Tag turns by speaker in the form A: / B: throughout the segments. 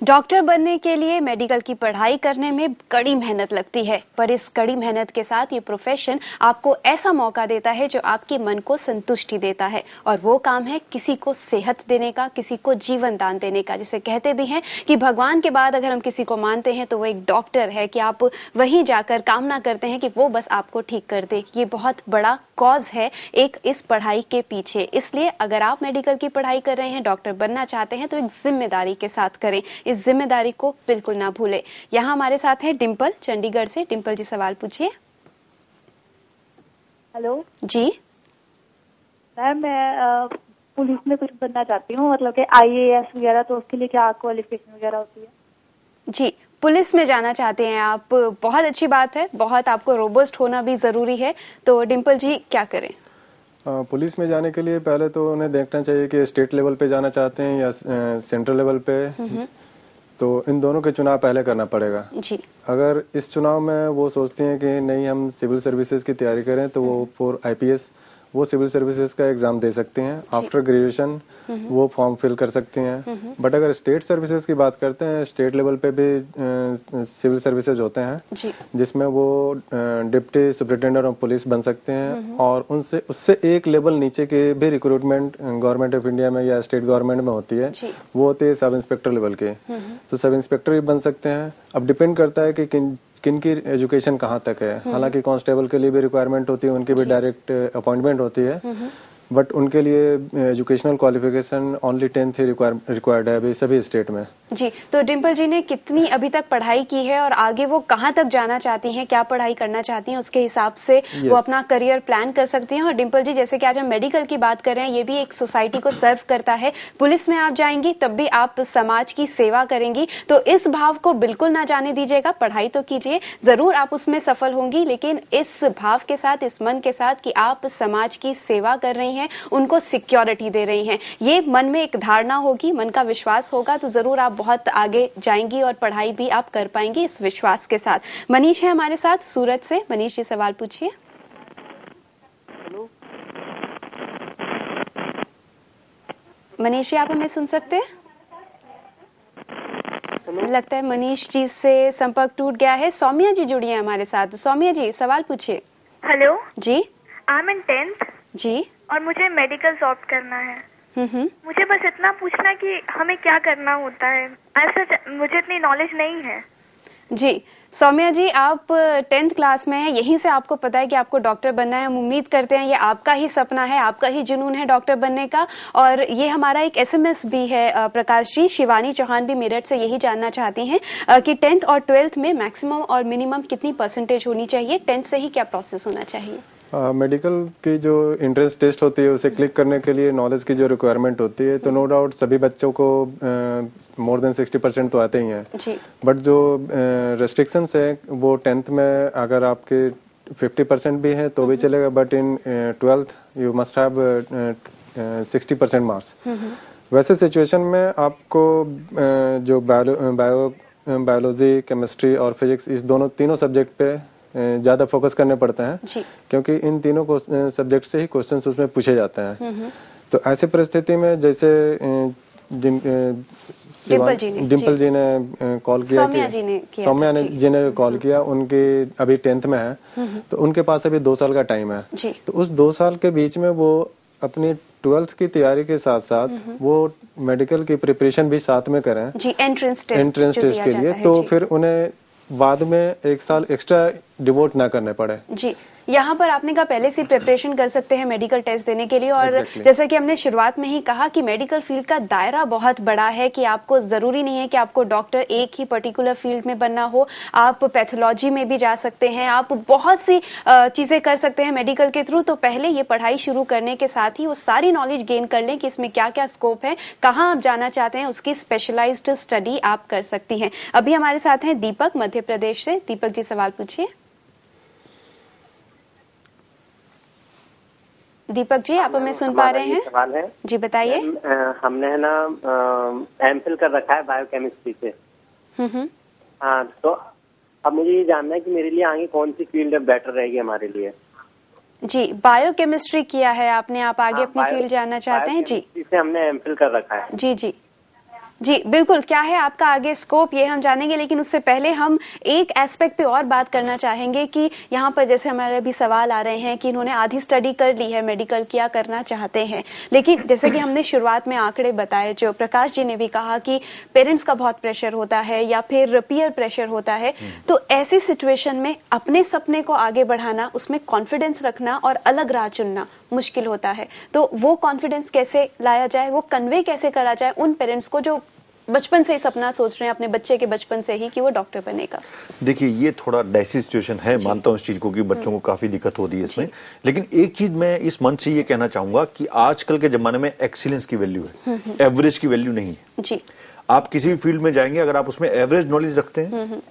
A: Doctor बनने के लिए मेडिकल की पढ़ाई करने में कड़ी मेहनत लगती है, पर इस कड़ी मेहनत के साथ ये प्रोफेशन आपको ऐसा मौका देता है जो आपके मन को संतुष्टि देता है, और वो काम है किसी को सेहत देने का, किसी को जीवन दान देने का। जिसे कहते भी हैं कि भगवान के बाद अगर हम किसी को मानते हैं तो वो एक डॉक्टर है, कि आप वहीं जाकर कामना करते हैं कि वो बस आपको ठीक कर दे। ये बहुत बड़ा कॉज है एक इस पढ़ाई के पीछे। इसलिए अगर आप मेडिकल की पढ़ाई कर रहे हैं, डॉक्टर बनना चाहते हैं, तो एक जिम्मेदारी के साथ करें। इस जिम्मेदारी को बिल्कुल ना भूलें। यहाँ हमारे साथ है डिम्पल चंडीगढ़ से। डिम्पल जी, सवाल पूछिए।
B: हेलो
A: जी
B: मैम, मैं पुलिस में कुछ बनना चाहती हूँ, मतलब कि IAS वगैरह। तो उसके लिए क्या क्वालिफिकेशन वगैरह होती है?
A: जी, पुलिस में जाना चाहते हैं आप, बहुत अच्छी बात है। बहुत आपको रोबस्ट होना भी जरूरी है। तो डिम्पल जी, क्या करें?
C: पुलिस में जाने के लिए पहले तो उन्हें देखना चाहिए कि स्टेट लेवल पे जाना चाहते हैं या सेंट्रल लेवल पे। तो इन दोनों के चुनाव पहले करना पड़ेगा
A: जी।
C: अगर इस चुनाव में वो सोचती हैं कि नहीं, हम सिविल सर्विसेज की तैयारी करें, तो वो फॉर IPS वो सिविल सर्विसेज का एग्जाम दे सकती हैं। आफ्टर ग्रेजुएशन वो फॉर्म फिल कर सकती हैं। बट अगर स्टेट सर्विसेज की बात करते हैं, स्टेट लेवल पे भी सिविल सर्विसेज होते हैं जिसमें वो डिप्टी सुपरिटेंडेंट ऑफ पुलिस बन सकते हैं, और उनसे उससे एक लेवल नीचे के भी रिक्रूटमेंट गवर्नमेंट ऑफ इंडिया में या स्टेट गवर्नमेंट में होती है। वो होती है सब इंस्पेक्टर लेवल के। तो सब इंस्पेक्टर भी बन सकते हैं। अब डिपेंड करता है कि किन की एजुकेशन कहाँ तक है। हालांकि कांस्टेबल के लिए भी रिक्वायरमेंट होती है, उनकी भी डायरेक्ट अपॉइंटमेंट होती है, बट उनके लिए एजुकेशनल क्वालिफिकेशन ओनली 10th ही रिक्वायर्ड है अभी सभी स्टेट में।
A: जी, तो डिम्पल जी ने कितनी अभी तक पढ़ाई की है और आगे वो कहाँ तक जाना चाहती हैं, क्या पढ़ाई करना चाहती हैं, उसके हिसाब से वो अपना करियर प्लान कर सकती हैं। और डिम्पल जी, जैसे कि आज हम मेडिकल की बात कर रहे हैं, ये भी एक सोसाइटी को सर्व करता है। पुलिस में आप जाएंगी तब भी आप समाज की सेवा करेंगी, तो इस भाव को बिल्कुल ना जाने दीजिएगा। पढ़ाई तो कीजिए, जरूर आप उसमें सफल होंगी, लेकिन इस भाव के साथ, इस मन के साथ कि आप समाज की सेवा कर रही हैं, उनको सिक्योरिटी दे रही हैं। ये मन में एक धारणा होगी, मन का विश्वास होगा, तो जरूर आप बहुत आगे जाएंगी और पढ़ाई भी आप कर पाएंगी इस विश्वास के साथ। मनीष है हमारे साथ सूरत से। मनीष जी, सवाल पूछिए। मनीष जी, आप हमें सुन सकते हैं? लगता है मनीष जी से संपर्क टूट गया है। सौम्या जी जुड़ी है हमारे साथ। सौम्या जी, सवाल पूछिए।
D: हेलो
A: जी।
D: आई एम इन 10th
A: जी।
D: और मुझे मेडिकल ऑप्ट करना है। मुझे बस इतना पूछना कि हमें क्या करना होता है। ऐसा मुझे इतनी नॉलेज नहीं है।
A: जी सौम्या जी, आप 10th क्लास में हैं, यहीं से आपको पता है कि आपको डॉक्टर बनना है। हम उम्मीद करते हैं ये आपका ही सपना है, आपका ही जुनून है डॉक्टर बनने का। और ये हमारा एक SMS भी है प्रकाश जी। शिवानी चौहान भी मेरठ से यही जानना चाहती हैं कि 10th और 12th में मैक्सिमम और मिनिमम कितनी परसेंटेज होनी चाहिए, 10th से ही क्या प्रोसेस होना चाहिए?
C: मेडिकल की जो एंट्रेंस टेस्ट होती है उसे क्लिक करने के लिए नॉलेज की जो रिक्वायरमेंट होती है, तो नो डाउट सभी बच्चों को मोर देन 60% तो आते ही हैं। बट जो रेस्ट्रिक्शंस है वो 10th में अगर आपके 50% भी है तो भी चलेगा, but in 12th you must have 60% marks. वैसे सिचुएशन में आपको जो बायोलॉजी, केमिस्ट्री और फिजिक्स, इस तीनों सब्जेक्ट पे ज्यादा फोकस करने पड़ते हैं, क्योंकि इन तीनों सब्जेक्ट से ही क्वेश्चंस उसमें पूछे जाते हैं। तो ऐसी परिस्थिति में जैसे डिम्पल जी ने कॉल किया, सौम्या जी ने कॉल किया, उनके अभी 10th में है, तो उनके पास अभी 2 साल का टाइम है। तो उस 2 साल के बीच में वो अपनी 12th की तैयारी के साथ साथ वो मेडिकल की प्रिपरेशन भी साथ में करें एंट्रेंस टेस्ट के लिए, तो फिर उन्हें बाद में 1 साल एक्स्ट्रा डिवोट ना करने पड़े।
A: जी, यहाँ पर आपने कहा पहले से प्रिपरेशन कर सकते हैं मेडिकल टेस्ट देने के लिए। और जैसा कि हमने शुरुआत में ही कहा कि मेडिकल फील्ड का दायरा बहुत बड़ा है, कि आपको जरूरी नहीं है कि आपको डॉक्टर एक ही पर्टिकुलर फील्ड में बनना हो। आप पैथोलॉजी में भी जा सकते हैं, आप बहुत सी चीजें कर सकते हैं मेडिकल के थ्रू। तो पहले ये पढ़ाई शुरू करने के साथ ही वो सारी नॉलेज गेन कर लें कि इसमें क्या क्या स्कोप है, कहाँ आप जाना चाहते हैं, उसकी स्पेशलाइज्ड स्टडी आप कर सकती हैं। अभी हमारे साथ हैं दीपक मध्य प्रदेश से। दीपक जी, सवाल पूछिए। दीपक जी, आप हमें सुन पा रहे हैं?
E: सवाल है
A: जी, बताइए।
E: हमने है ना MPhil कर रखा है बायोकेमिस्ट्री से। हाँ, तो अब मुझे ये जानना है कि मेरे लिए आगे कौन सी फील्ड बेटर रहेगी हमारे लिए।
A: जी, बायोकेमिस्ट्री किया है आपने, आप आगे अपनी फील्ड जानना चाहते हैं? जी,
E: से हमने MPhil कर रखा है।
A: जी जी। जी बिल्कुल, क्या है आपका आगे स्कोप ये हम जानेंगे, लेकिन उससे पहले हम एक एस्पेक्ट पे और बात करना चाहेंगे कि यहाँ पर जैसे हमारे अभी सवाल आ रहे हैं कि इन्होंने आधी स्टडी कर ली है मेडिकल, क्या करना चाहते हैं, लेकिन जैसे कि हमने शुरुआत में आंकड़े बताए, जो प्रकाश जी ने भी कहा कि पेरेंट्स का बहुत प्रेशर होता है या फिर पीयर प्रेशर होता है, तो ऐसी सिचुएशन में अपने सपने को आगे बढ़ाना, उसमें कॉन्फिडेंस रखना और अलग राह चुनना मुश्किल होता है। तो वो कॉन्फिडेंस कैसे लाया जाए, वो कन्वे कैसे करा जाए उन पेरेंट्स को जो बचपन से ही सपना सोच रहे हैं अपने बच्चे के बचपन से ही कि वो डॉक्टर बनेगा?
F: देखिए, ये थोड़ा डाइसी सिचुएशन है, मानता हूँ इस चीज को कि बच्चों को काफी दिक्कत होती है इसमें, लेकिन एक चीज मैं इस मंच से ये कहना चाहूंगा कि आजकल के जमाने में एक्सीलेंस की वैल्यू है, एवरेज की वैल्यू नहीं है। जी, आप किसी भी फील्ड में जाएंगे, अगर आप उसमें एवरेज नॉलेज रखते हैं,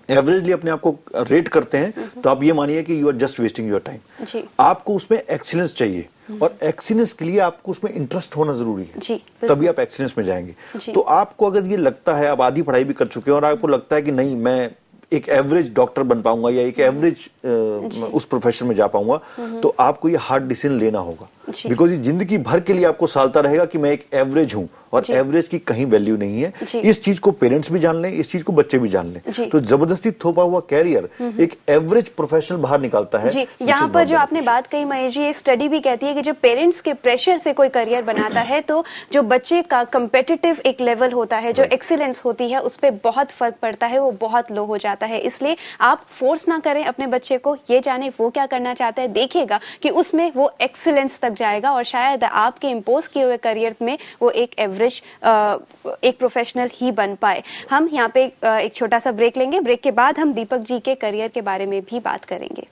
F: एवरेजली अपने आप को रेट करते हैं, तो आप ये मानिए कि you are just wasting your time. आपको उसमें एक्सीलेंस चाहिए, और एक्सीलेंस के लिए आपको उसमें इंटरेस्ट होना जरूरी है, तभी आप एक्सीलेंस में जाएंगे। तो आपको अगर ये लगता है, आप आधी पढ़ाई भी कर चुके हैं और आपको लगता है कि नहीं मैं एक एवरेज डॉक्टर बन पाऊंगा या एक एवरेज उस प्रोफेशन में जा पाऊंगा, तो आपको ये हार्ड डिसीजन लेना होगा, बिकॉज ये जिंदगी भर के लिए आपको सालता रहेगा कि मैं एक एवरेज हूं और एवरेज की कहीं वैल्यू नहीं है। इस चीज को पेरेंट्स भी जान लें, इस चीज को बच्चे भी जान लें। तो जबरदस्ती थोपा हुआ कैरियर एक एवरेज प्रोफेशनल बाहर निकालता है।
A: जी, यहाँ पर जो आपने बात कही महेश जी, ये स्टडी भी कहती है कि जब पेरेंट्स के प्रेशर से कोई करियर बनाता है तो जो बच्चे का कंपेटिटिव एक लेवल होता है, जो एक्सीलेंस होती है, उस पर बहुत फर्क पड़ता है, वो बहुत लो हो जाता है। इसलिए आप फोर्स ना करें अपने बच्चे को, ये जाने वो क्या करना चाहता है, देखिएगा कि उसमें वो एक्सीलेंस तक जाएगा और शायद आपके इम्पोज किए हुए करियर में वो एक एवरेज एक प्रोफेशनल ही बन पाए। हम यहाँ पे एक छोटा सा ब्रेक लेंगे, ब्रेक के बाद हम दीपक जी के करियर के बारे में भी बात करेंगे।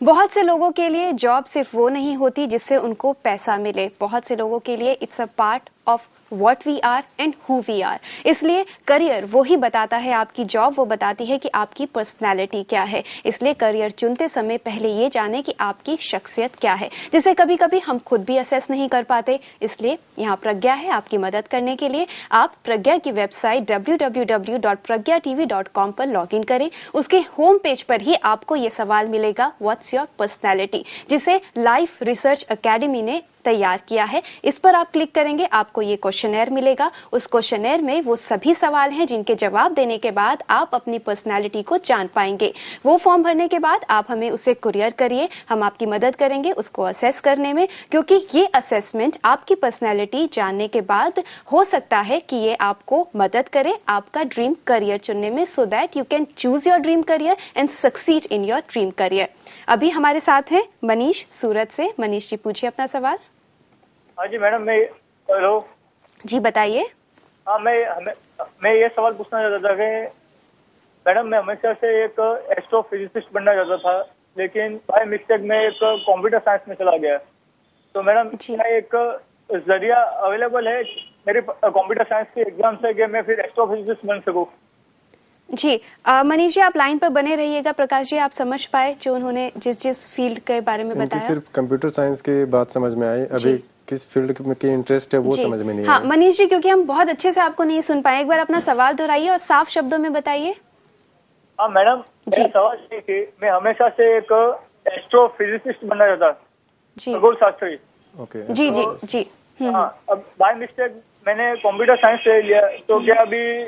A: बहुत से लोगों के लिए जॉब सिर्फ वो नहीं होती जिससे उनको पैसा मिले, बहुत से लोगों के लिए it's a part of what we are and who we are। इसलिए करियर वो ही बताता है, आपकी जॉब वो बताती है कि आपकी पर्सनैलिटी क्या है। इसलिए करियर चुनते समय पहले ये जाने कि आपकी शख्सियत क्या है, जिसे कभी कभी हम खुद भी असेस नहीं कर पाते। इसलिए यहाँ प्रज्ञा है आपकी मदद करने के लिए। आप प्रज्ञा की वेबसाइट www.pragyaTV.com पर लॉग इन करें। उसके होम पेज पर ही आपको ये सवाल मिलेगा, व्हाट्स योर पर्सनैलिटी, जिसे लाइफ रिसर्च अकेडमी ने तैयार किया है। इस पर आप क्लिक करेंगे, आपको ये क्वेश्चनर मिलेगा। उस क्वेश्चनर में वो सभी सवाल हैं जिनके जवाब देने के बाद आप अपनी पर्सनालिटी को जान पाएंगे। वो फॉर्म भरने के बाद आप हमें उसे कुरियर करिए, हम आपकी मदद करेंगे उसको असेस करने में, क्योंकि ये असेसमेंट आपकी पर्सनालिटी जानने के बाद हो सकता है कि ये आपको मदद करे आपका ड्रीम करियर चुनने में, so that you can choose your dream career and succeed in your dream career. अभी हमारे साथ हैं मनीष सूरत से। मनीष जी पूछिए अपना सवाल।
G: हाँ जी मैडम, मैं हेलो
A: जी बताइए।
G: हाँ, मैं ये सवाल पूछना चाहता था कि मैडम मैं हमेशा से एक एस्ट्रोफिजिसिस्ट बनना चाहता था, लेकिन बाय मिस्टेक में एक कंप्यूटर साइंस में चला गया। तो मैडम क्या एक जरिया अवेलेबल है मेरे कंप्यूटर साइंस के एग्जाम से कि मैं फिर एस्ट्रोफिजिसिस्ट बन सकूं?
A: जी मनीष जी आप लाइन पर बने रहिएगा। प्रकाश जी आप समझ पाए जो उन्होंने जिस फील्ड के बारे में बताया?
C: सिर्फ कंप्यूटर साइंस की बात समझ में आई, अभी किस फील्ड में की इंटरेस्ट है वो समझ में नहीं
A: हाँ
C: आया।
A: मनीष जी, क्योंकि हम बहुत अच्छे से आपको नहीं सुन पाए, एक बार अपना सवाल दोहराइए और साफ शब्दों में बताइए।
G: हाँ मैडम, मेरा सवाल ये कि मैं हमेशा से एक एस्ट्रोफिजिसिस्ट बनना चाहता
A: जी,
G: खगोल शास्त्री।
C: ओके
A: जी जी जी।
G: हाँ, अब बाय मिस्टेक मैंने कंप्यूटर साइंस ले लिया, तो क्या अभी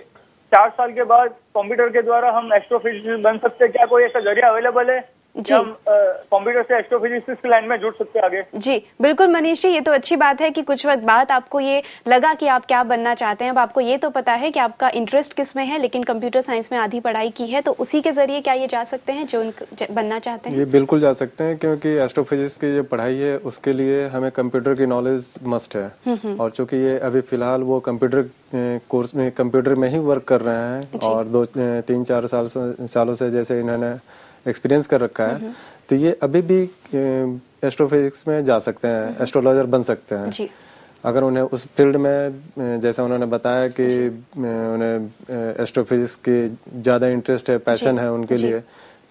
G: 4 साल के बाद कंप्यूटर के द्वारा हम एस्ट्रोफिजिसिस्ट बन सकते हैं? क्या कोई ऐसा जरिया अवेलेबल है जी, हम कंप्यूटर से एस्ट्रोफिजिक्स की लाइन में जुड़ सकते हैं आगे? जी
A: बिल्कुल मनीष जी, ये तो अच्छी बात है कि कुछ वक्त बाद आपको ये लगा कि आप क्या बनना चाहते हैं। अब आपको ये तो पता है कि आपका इंटरेस्ट किस में है, लेकिन कंप्यूटर साइंस में आधी पढ़ाई की है, तो उसी के जरिए क्या ये जा सकते हैं जो बनना चाहते हैं?
C: ये बिल्कुल जा सकते हैं, क्योंकि एस्ट्रोफिजिक्स की जो पढ़ाई है उसके लिए हमें कंप्यूटर की नॉलेज मस्ट है, और चूंकि ये अभी फिलहाल वो कंप्यूटर कोर्स में कंप्यूटर में ही वर्क कर रहे हैं और 2-3-4 सालों से जैसे इन्होंने एक्सपीरियंस कर रखा है, तो ये अभी भी एस्ट्रोफिजिक्स में जा सकते हैं, एस्ट्रोलॉजर बन सकते हैं जी। अगर उन्हें उस फील्ड में, जैसा उन्होंने बताया कि उन्हें एस्ट्रोफिजिक्स की ज़्यादा इंटरेस्ट है, पैशन है उनके लिए,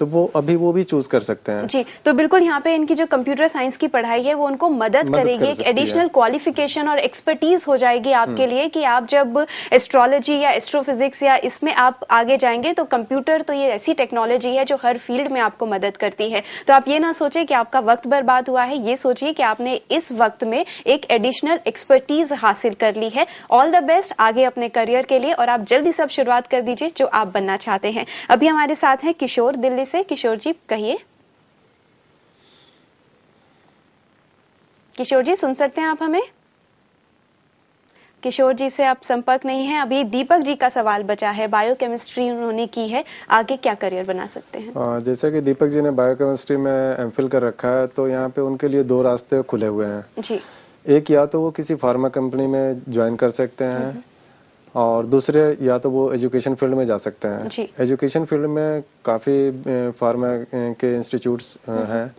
C: तो वो अभी वो भी चूज कर सकते हैं।
A: जी, तो बिल्कुल यहाँ पे इनकी जो कंप्यूटर साइंस की पढ़ाई है वो उनको मदद करेगी, एक एडिशनल क्वालिफिकेशन और एक्सपर्टीज हो जाएगी आपके लिए कि आप जब एस्ट्रोलॉजी या एस्ट्रोफिजिक्स या इसमें आप आगे जाएंगे तो कंप्यूटर तो ये ऐसी टेक्नोलॉजी है जो हर फील्ड में आपको मदद करती है। तो आप ये ना सोचे कि आपका वक्त बर्बाद हुआ है, ये सोचिए कि आपने इस वक्त में एक एडिशनल एक्सपर्टीज हासिल कर ली है। ऑल द बेस्ट आगे अपने करियर के लिए, और आप जल्दी से शुरुआत कर दीजिए जो आप बनना चाहते हैं। अभी हमारे साथ हैं किशोर दिल्ली से। किशोर जी कहिए। किशोर जी सुन सकते हैं आप हमें? किशोर जी से आप संपर्क नहीं है। अभी दीपक जी का सवाल बचा है, बायोकेमिस्ट्री उन्होंने की है, आगे क्या करियर बना सकते हैं?
C: जैसे कि दीपक जी ने बायोकेमिस्ट्री में एमफिल कर रखा है, तो यहाँ पे उनके लिए 2 रास्ते खुले हुए हैं
A: जी।
C: एक, या तो वो किसी फार्मा कंपनी में ज्वाइन कर सकते हैं, और दूसरे या तो वो एजुकेशन फील्ड में जा सकते हैं। एजुकेशन फील्ड में काफ़ी फार्मा के इंस्टीट्यूट्स हैं,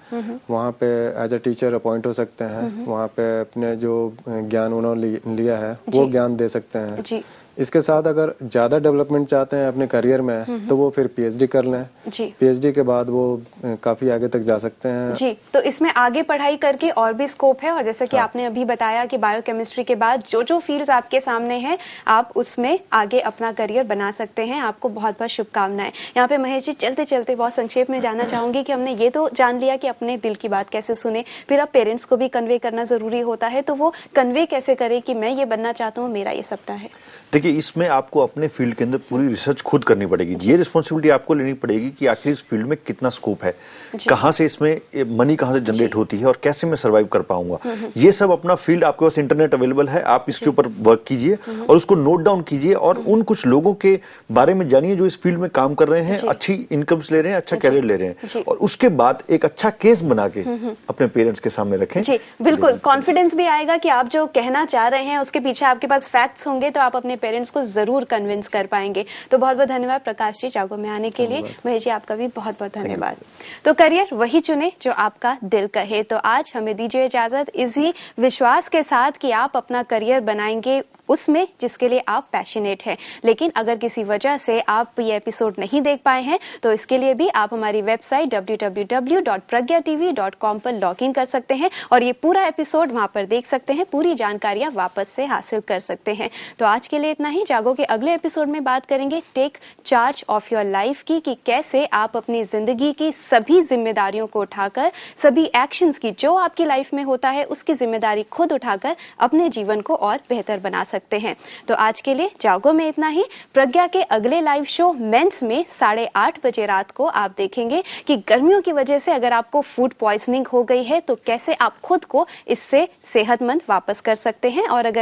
C: वहाँ पे एज अ टीचर अपॉइंट हो सकते हैं, वहाँ पे अपने जो ज्ञान उन्होंने लिया है वो ज्ञान दे सकते हैं। इसके साथ अगर ज़्यादा डेवलपमेंट चाहते हैं अपने करियर में तो वो फिर पीएचडी कर लें। पीएचडी के बाद वो काफ़ी आगे तक जा सकते हैं।
A: जी, तो इसमें आगे पढ़ाई करके और भी स्कोप है, और जैसा कि आपने अभी बताया कि बायोकेमिस्ट्री के बाद जो जो फील्ड्स आपके सामने हैं आप उसमें आगे अपना करियर बना सकते हैं। आपको बहुत बहुत शुभकामनाएं। यहाँ पे महेश जी चलते चलते बहुत संक्षेप में जानना चाहूंगी कि हमने ये तो जान लिया कि अपने दिल की बात कैसे सुने, फिर अब पेरेंट्स को भी कन्वे करना जरूरी होता है, तो वो कन्वे कैसे करे कि मैं ये बनना चाहता हूँ, मेरा ये सपना है?
F: देखिए, इसमें आपको अपने फील्ड के अंदर पूरी रिसर्च खुद करनी पड़ेगी। ये रिस्पॉन्सिबिलिटी आपको लेनी पड़ेगी कि आखिर इस फील्ड में कितना स्कोप है, कहाँ से इसमें मनी कहाँ से जनरेट होती है और कैसे मैं सर्वाइव कर पाऊंगा। ये सब अपना फील्ड आपके पास इंटरनेट अवेलेबल है, आप इसके ऊपर वर्क कीजिए और उसको नोट डाउन कीजिए और उन कुछ लोगों के बारे में जानिए जो इस फील्ड में काम कर रहे हैं, अच्छी इनकम्स ले रहे हैं, अच्छा कैरियर ले रहे हैं, और उसके बाद एक अच्छा केस बना के अपने पेरेंट्स के सामने रखें।
A: जी बिल्कुल, कॉन्फिडेंस भी आएगा कि आप जो कहना चाह रहे हैं उसके पीछे आपके पास फैक्ट्स होंगे, तो आप अपने पेरेंट्स को जरूर कन्विंस कर पाएंगे। तो बहुत बहुत धन्यवाद प्रकाश जी जागो में आने के लिए। महेश जी आपका भी बहुत बहुत धन्यवाद। तो करियर वही चुने जो आपका दिल कहे। तो आज हमें दीजिए इजाजत इसी विश्वास के साथ कि आप अपना करियर बनाएंगे उसमें जिसके लिए आप पैशनेट हैं। लेकिन अगर किसी वजह से आप ये एपिसोड नहीं देख पाए हैं तो इसके लिए भी आप हमारी वेबसाइट www.pragya.tv.com पर लॉग इन कर सकते हैं और ये पूरा एपिसोड वहां पर देख सकते हैं, पूरी जानकारियां वापस से हासिल कर सकते हैं। तो आज के लिए इतना ही। जागो के अगले एपिसोड में बात करेंगे take charge of your life की, कि कैसे आप अपनी जिंदगी की सभी जिम्मेदारियों को उठाकर, सभी एक्शंस की जो आपकी लाइफ में होता है उसकी जिम्मेदारी खुद उठाकर अपने जीवन को और बेहतर बना सकते हैं। तो आज के लिए जागो में इतना ही। प्रज्ञा के अगले लाइव शो मेंस में 8:30 बजे रात को आप देखेंगे कि गर्मियों की वजह से अगर आपको फूड पॉइजनिंग हो गई है तो कैसे आप खुद को इससे सेहतमंद वापस कर सकते हैं, और अगर